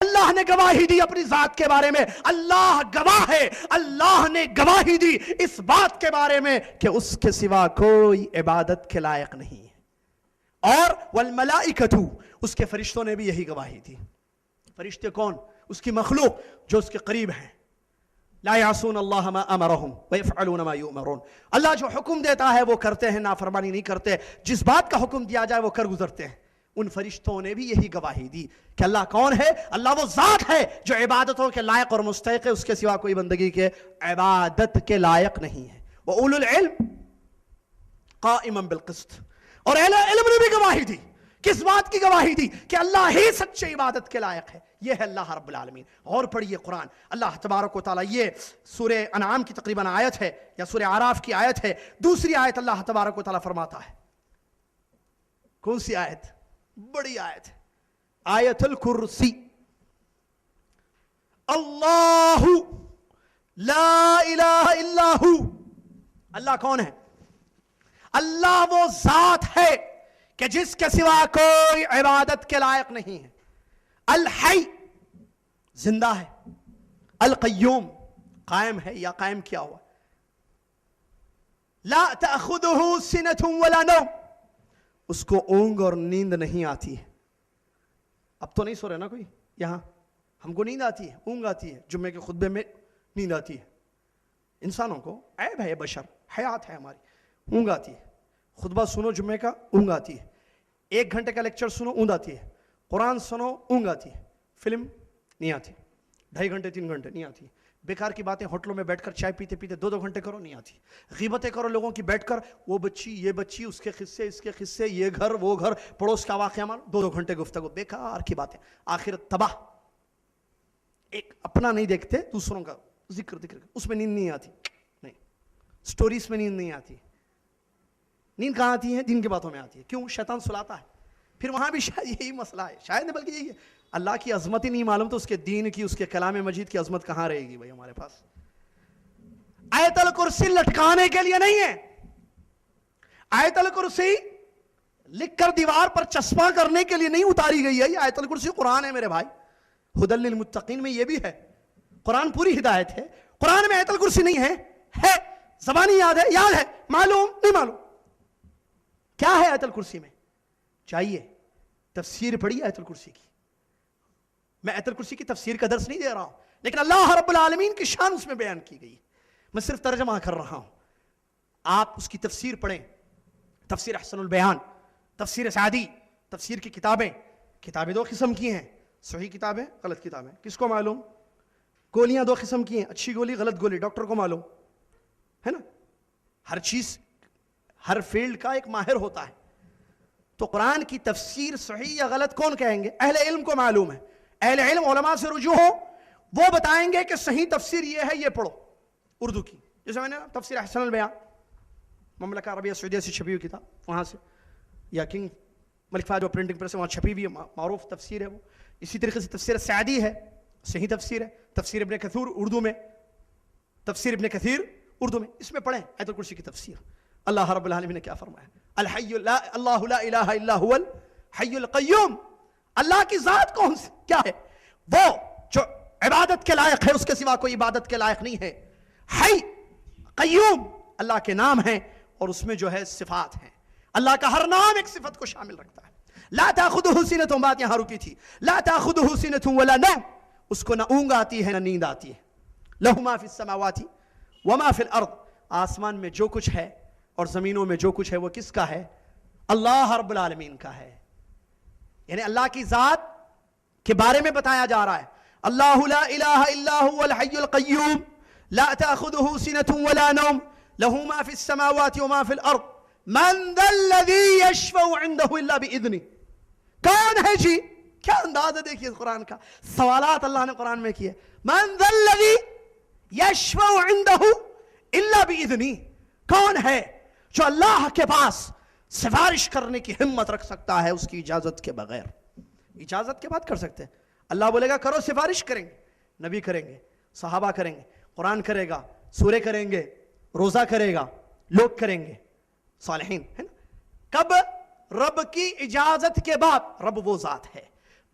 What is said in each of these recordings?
اللہ نے گواہی دی اپنی ذات کے بارے میں، اللہ گواہ ہے، اللہ نے گواہی دی اس بات کے بارے میں کہ اس کے سوا کوئی عبادت کے لائق نہیں ہے۔ اور والملائکۃ، اس کے فرشتوں نے بھی یہی گواہی دی۔ فرشتے کون؟ اس کی مخلوق جو اس کے قریب ہیں۔ لا یعصون اللہ ما امرہم ویفعلون ما یؤمرون، اللہ جو حکم دیتا ہے وہ کرتے ہیں، نافرمانی نہیں کرتے، جس بات کا حکم دیا جائے وہ کر گزرتے ہیں۔ ان فرشتوں نے بھی یہی گواہی دی کہ اللہ کون ہے؟ اللہ وہ ذات ہے جو عبادتوں کے لائق اور مستحق ہے، اس کے سوا کوئی بندگی کے عبادت کے لائق نہیں ہے۔ وَأُولُو الْعِلْمِ قَائِمًا بِالْقِسْطِ، اور اہل علم نے بھی گواہی دی۔ کس بات کی گواہی دی؟ کہ اللہ ہی سچے عبادت کے لائق ہے۔ یہ ہے اللہ رب العالمین۔ اور پڑھیے قرآن، اللہ تبارک و تعالیٰ، یہ سورہ انعام کی تقریباً آیت ہے یا سورہ اعراف کی آیت ہے، دوسری آیت اللہ تبارک و تعالیٰ فرماتا ہے۔ کون سی آیت؟ بڑی آیت ہے، آیت الکرسی۔ اللہ لا الہ الا ہو، اللہ کون ہے؟ اللہ وہ ذات ہے کہ جس کے سوا کوئی عبادت کے لائق نہیں ہے۔ الحی، زندہ ہے۔ القیوم، قائم ہے یا قائم کیا ہوا۔ لا تأخذہ سنۃ ولا نوم، اس کو اونگ اور نیند نہیں آتی ہے۔ اب تو نہیں سو رہے نا کوئی یہاں؟ ہم کو نیند آتی ہے، اونگ آتی ہے، جمعے کے خطبے میں نیند آتی ہے۔ انسانوں کو عیب ہے، بشر حیات ہے ہماری، اونگ آتی ہے۔ خطبہ سنو جمعے کا، اونگ آتی ہے۔ 1 گھنٹے کا لیکچر سنو، اونگ آتی ہے۔ قرآن سنو، اونگ آتی ہے۔ فلم نہیں آتی، 2.5 گھنٹے 3 گھنٹے نہیں آتی۔ بیکار کی باتیں ہوٹلوں میں بیٹھ کر چائے پیتے پیتے 2 گھنٹے کرو، نہیں آتی۔ غیبتیں کرو لوگوں کی بیٹھ کر، وہ بچی یہ بچی، اس کے قصے اس کے قصے، یہ گھر وہ گھر، پڑوس کا واقعہ مان، 2 گھنٹے گفتگو، بیکار کی باتیں، آخرت تباہ۔ ایک اپنا نہیں دیکھتے، دوسروں کا ذکر، اس میں نیند نہیں آتی، نہیں، سٹوریز میں نیند نہیں آتی۔ نیند کہاں آتی ہے؟ دین کی باتوں میں آتی ہے۔ کیوں؟ شیطان سلاتا ہے۔ پھر وہاں بھی شاید یہی مسئلہ ہے، شاید نہیں بلکہ یہی ہے، اللہ کی عظمت ہی نہیں معلوم تو اس کے دین کی، اس کے کلام مجید کی عظمت کہاں رہے گی بھائی ہمارے پاس؟ آیت الکرسی لٹکانے کے لیے نہیں ہے، آیت الکرسی لکھ کر دیوار پر چسپاں کرنے کے لیے نہیں اتاری گئی ہے۔ یہ آیت الکرسی قرآن ہے میرے بھائی، ھدی للمتقین میں یہ بھی ہے۔ قرآن پوری ہدایت ہے، قرآن میں آیت الکرسی نہیں ہے زبانی یاد ہے، یاد ہے، معلوم نہیں معلوم۔ کیا ہے آیت الکرسی میں؟ چاہیے تفسیر پڑھی آیت الکرسی کی۔ میں آیت الکرسی کی تفسیر کا درس نہیں دے رہا ہوں، لیکن اللہ رب العالمین کی شان اس میں بیان کی گئی، میں صرف ترجمہ کر رہا ہوں۔ آپ اس کی تفسیر پڑھیں، تفسیر احسن البیان، تفسیر سعدی، تفسیر کی کتابیں 2 قسم کی ہیں، صحیح کتابیں، غلط کتابیں، کس کو معلوم؟ گولیاں 2 قسم کی ہیں، اچھی گولی، غلط گولی، ڈاکٹر کو معلوم ہے نا۔ ہر چیز، ہر فیلڈ کا ایک ماہر ہوتا ہے۔ تو قرآن کی تفسیر صحیح یا غلط کون کہیں گے؟ اہل علم کو معلوم ہے۔ اہل علم علماء سے رجوع ہو، وہ بتائیں گے کہ صحیح تفسیر یہ ہے، یہ پڑھو اردو کی۔ جیسے میں نے تفسیر احسن البیان، مملکہ عربیہ سعودیہ سے چھپی ہوئی کتاب، وہاں سے، یا کنگ ملک فہد جو پرنٹنگ پریس ہے وہاں چھپی ہوئی ہے، معروف تفسیر ہے وہ۔ اسی طریقے سے تفسیر سعدی ہے، صحیح تفسیر ہے۔ تفسیر ابن کثیر اردو میں، تفسیر ابن کثیر اردو میں، اس میں پڑھیں آیت الکرسی کی تفسیر۔ اللہ رب العالمین نے کیا فرمایا؟ الحی لا اللہ لا الہ الا هو الحی القیوم، اللہ کی ذات کون سی کیا ہے؟ وہ جو عبادت کے لائق ہے، اس کے سوا کوئی عبادت کے لائق نہیں ہے۔ حی، قیوم اللہ کے نام ہیں اور اس میں جو ہے صفات ہیں۔ اللہ کا ہر نام ایک صفت کو شامل رکھتا ہے۔ لا تأخذہ سنۃ، بات یہاں رکی تھی، لا تأخذہ سنۃ ولا نوم، اس کو نہ اونگ آتی ہے نہ نیند آتی ہے۔ لہ ما فی السماوات وما فی الارض، آسمان میں جو کچھ ہے اور زمینوں میں جو کچھ ہے وہ کس کا ہے؟ اللہ رب العالمین کا ہے۔ یعنی اللہ کی ذات کے بارے میں بتایا جا رہا ہے۔ اللہ لا الہ الا هو الحی القیوم لا تأخذہ سنۃ ولا نوم لہ ما فی السماوات وما فی الارض من ذا الذی یشفع عنده الا باذنہ، کون ہے جی؟ کیا انداز ہے دیکھیے قرآن کا، سوالات اللہ نے قرآن میں کیے۔ من ذا الذی یشفع عنده الا باذنہ، کون ہے جو اللہ کے پاس سفارش کرنے کی ہمت رکھ سکتا ہے اس کی اجازت کے بغیر؟ اجازت کے بعد کر سکتے ہیں، اللہ بولے گا کرو، سفارش کریں گے، نبی کریں گے، صحابہ کریں گے، قرآن کرے گا، سورے کریں گے، روزہ کرے گا، لوگ کریں گے، صالحین ہے نا۔ کب؟ رب کی اجازت کے بعد۔ رب وہ ذات ہے،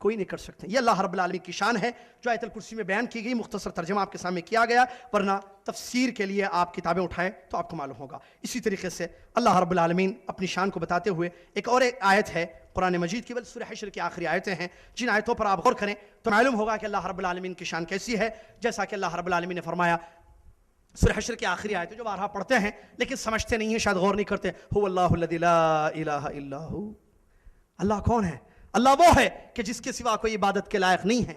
کوئی نہیں کر سکتے. یہ اللہ رب العالمین کی شان ہے جو آیت الکرسی میں بیان کی گئی. مختصر ترجمہ آپ کے سامنے کیا گیا, ورنہ تفسیر کے لیے آپ کتابیں اٹھائیں تو آپ کو معلوم ہوگا. اسی طریقے سے اللہ رب العالمین اپنی شان کو بتاتے ہوئے ایک آیت ہے قرآن مجید کی, بلکہ سورہ حشر کی آخری آیتیں ہیں, جن آیتوں پر آپ غور کریں تو معلوم ہوگا کہ اللہ رب العالمین کی شان کیسی ہے. جیسا کہ اللہ رب العالمین نے فرمایا سورہ حشر کی آخری آیتیں جو بارہا پڑھتے ہیں لیکن سمجھتے نہیں ہیں, شاید غور نہیں کرتے. هو اللہ الذی لا الہ الا هو. اللہ کون ہے؟ اللہ وہ ہے کہ جس کے سوا کوئی عبادت کے لائق نہیں ہے.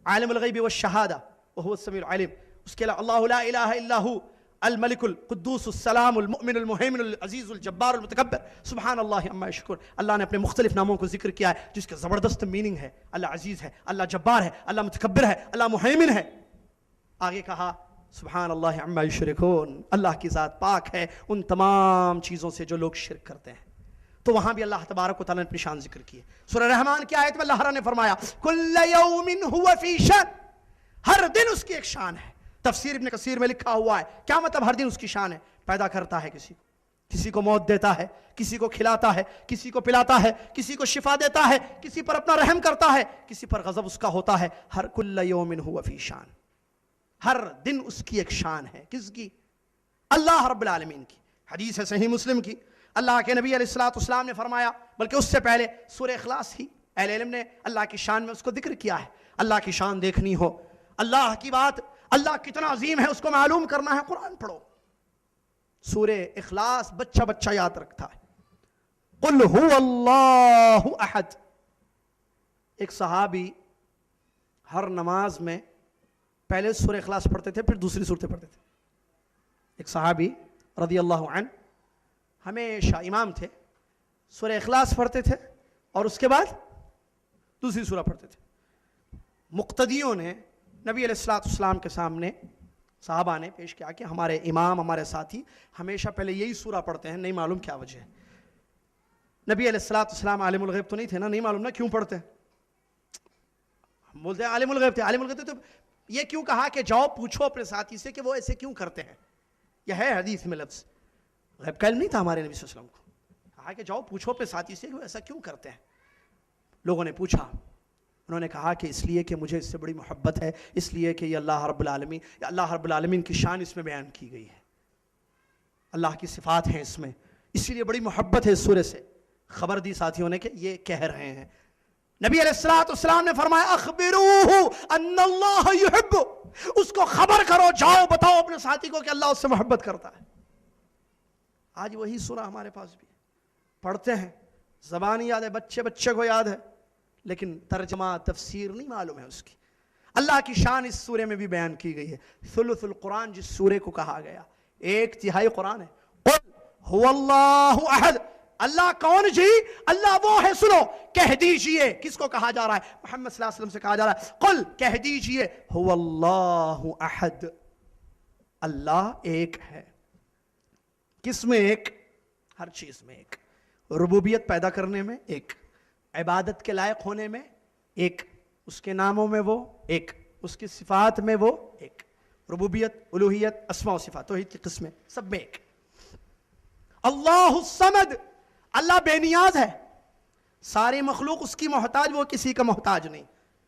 عالم الغیب والشہادہ وهو السمیع العلیم. اس کے علاوہ اللہ لا الہ الا هو الملک القدوس السلام المؤمن المہیمن العزیز الجبار المتکبر سبحان اللہ عما یشرکون. اللہ نے اپنے مختلف ناموں کو ذکر کیا ہے جس کا زبردست میننگ ہے. اللہ عزیز ہے, اللہ جبار ہے, اللہ متکبر ہے, اللہ مہیمن ہے. آگے کہا سبحان اللہ عما یشرکون, اللہ کی ذات پاک ہے ان تمام چیزوں سے جو لوگ شرک کرتے ہیں. تو وہاں بھی اللہ تبارک و تعالیٰ نے اپنی شان ذکر کی ہے. سورہ رحمان کی آیت میں اللہ نے فرمایا کل یوم هو فی شان, ہر دن اس کی ایک شان ہے. تفسیر ابن کثیر میں لکھا ہوا ہے کیا مطلب ہر دن اس کی شان ہے؟ پیدا کرتا ہے کسی کو موت دیتا ہے, کسی کو کھلاتا ہے, کسی کو پلاتا ہے, کسی کو شفا دیتا ہے, کسی پر اپنا رحم کرتا ہے, کسی پر غضب اس کا ہوتا ہے. ہر کل یوم هو فی شان, ہر دن اس کی ایک شان ہے. کس کی؟ اللہ رب العالمین کی. حدیث ہے صحیح مسلم کی, اللہ کے نبی علیہ السلام نے فرمایا, بلکہ اس سے پہلے سورہ اخلاص ہی اہل علم نے اللہ کی شان میں اس کو ذکر کیا ہے. اللہ کی شان دیکھنی ہو, اللہ کی بات, اللہ کتنا عظیم ہے اس کو معلوم کرنا ہے, قرآن پڑھو. سورہ اخلاص بچہ یاد رکھتا ہے. قل هو اللہ احد. ایک صحابی ہر نماز میں پہلے سورہ اخلاص پڑھتے تھے, پھر دوسری صورتیں پڑھتے تھے. ایک صحابی رضی اللہ عنہ ہمیشہ امام تھے, سورہ اخلاص پڑھتے تھے اور اس کے بعد دوسری سورہ پڑھتے تھے. مقتدیوں نے نبی علیہ السلام کے سامنے صحابہ نے پیش کیا کہ ہمارے امام, ہمارے ساتھی ہمیشہ پہلے یہی سورہ پڑھتے ہیں, نہیں معلوم کیا وجہ ہے. نبی علیہ السلام عالم الغیب تو نہیں تھے نا, نہیں معلوم نا کیوں پڑھتے ہیں. ہم بولتے ہیں عالم الغیب تھے, عالم الغیب تھے تو یہ کیوں کہا کہ جاؤ پوچھو اپنے ساتھی سے کہ وہ ایسے کیوں کرتے ہیں. یہ ہے حدیث میں لفظ, غیب کا علم نہیں تھا ہمارے نبی صلی اللہ علیہ وسلم کو. کہا کہ جاؤ پوچھو اپنے ساتھی سے کہ وہ ایسا کیوں کرتے ہیں. لوگوں نے پوچھا, انہوں نے کہا کہ اس لیے کہ مجھے اس سے بڑی محبت ہے, اس لیے کہ یہ اللہ رب العالمین کی شان اس میں بیان کی گئی ہے, اللہ کی صفات ہیں اس میں, اسی لیے بڑی محبت ہے اس سورے سے. خبر دی ساتھیوں نے کہ یہ کہہ رہے ہیں. نبی علیہ السلام نے فرمایا اخبروہ ان اللہ یحب, اس کو خبر کرو, جاؤ بتاؤ اپنے ساتھی کو کہ اللہ اس سے محبت کرتا ہے. آج وہی سورہ ہمارے پاس بھی ہے, پڑھتے ہیں, زبان یاد ہے, بچے کو یاد ہے, لیکن ترجمہ تفسیر نہیں معلوم ہے اس کی. اللہ کی شان اس سورے میں بھی بیان کی گئی ہے. ثلث القرآن جس سورے کو کہا گیا, 1/3 قرآن ہے. قل هو اللہ احد, اللہ کون جی؟ اللہ وہ ہے. سنو, کہہ دیجئے. کس کو کہا جا رہا ہے؟ محمد صلی اللہ علیہ وسلم سے کہا جا رہا ہے. قل, کہہ دیجئے, هو اللہ احد, اللہ ایک ہے. کس میں ایک؟ ہر چیز میں ایک. ربوبیت پیدا کرنے میں ایک, عبادت کے لائق ہونے میں ایک, اس کے ناموں میں وہ ایک, اس کی صفات میں وہ ایک. ربوبیت, الوہیت, اسماء و صفات, توحید کی قسمیں سب میں ایک. اللہ الصمد, اللہ بے نیاز ہے, ساری مخلوق اس کی محتاج, وہ کسی کا محتاج نہیں.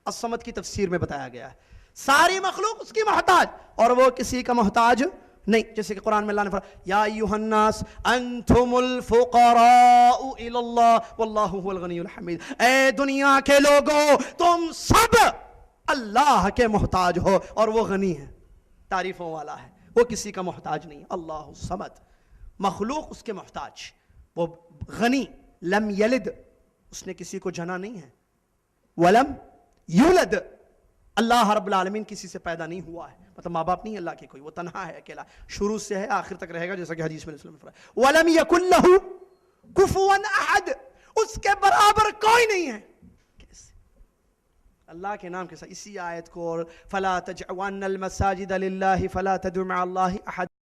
الصمد کی تفسیر میں بتایا گیا ہے ساری مخلوق اس کی محتاج اور وہ کسی کا محتاج نہیں. جیسے کہ قرآن میں اللہ نے فرمایا یا ایھا الناس انتم الفقراء الی اللہ واللہ هو الغنی الحمید, اے دنیا کے لوگوں تم سب اللہ کے محتاج ہو اور وہ غنی ہے, تعریفوں والا ہے, وہ کسی کا محتاج نہیں. اللہ الصمد, مخلوق اس کے محتاج, وہ غنی. لم یلد, اس نے کسی کو جنا نہیں ہے. ولم یولد, اللہ رب العالمین کسی سے پیدا نہیں ہوا ہے, مطلب ماں باپ نہیں اللہ کے کوئی, وہ تنہا ہے, اکیلا, شروع سے ہے آخر تک رہے گا, جیسا کہ حدیث میں فرمایا. ولم یکن لہ کفوا احد, اس کے برابر کوئی نہیں ہے. کیسے اللہ کے نام کے ساتھ؟ اسی آیت کو, فلا تجعلوا المساجد للہ فلا تدعوا مع اللہ احد,